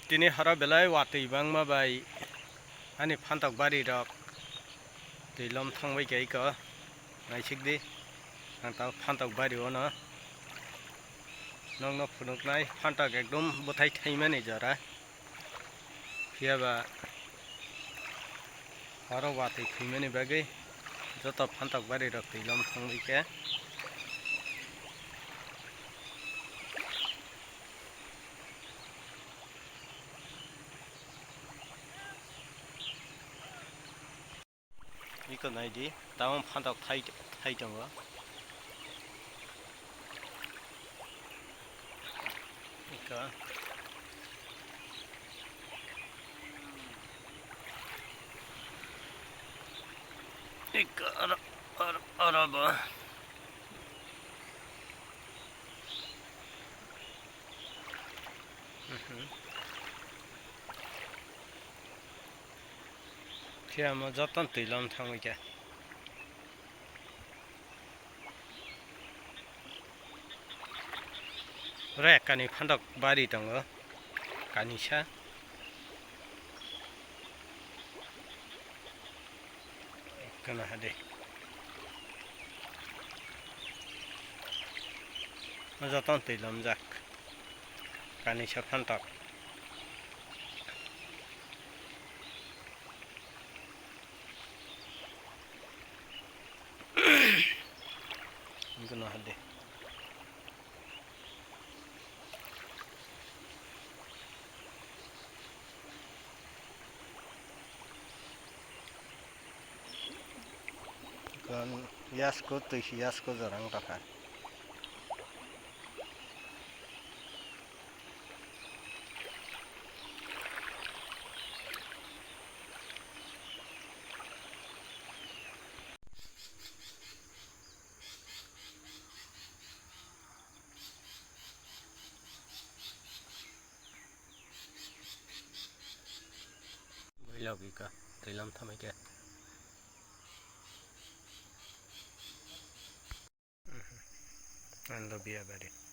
Tini hara belai wati bang ma bai ani phantok bari rok tuilom thangbai kai ko naisik di ang ta phantok bari ono nong no phunuk nai phantok ekdom bothai thaimani jora phiaba hara wati phimani bagai joto phantok bari rok tuilom thangbai ke Iko nai di tawang phantok thai tongo iko araba phiama joton tuilom thangbai ke rek kani phantok bari tongo kanisa kana hade joton tuilom jak kanisa phantok kana hade kan yasko tuisi yasko jarang taka logika tuilom thamai ke ando biya bari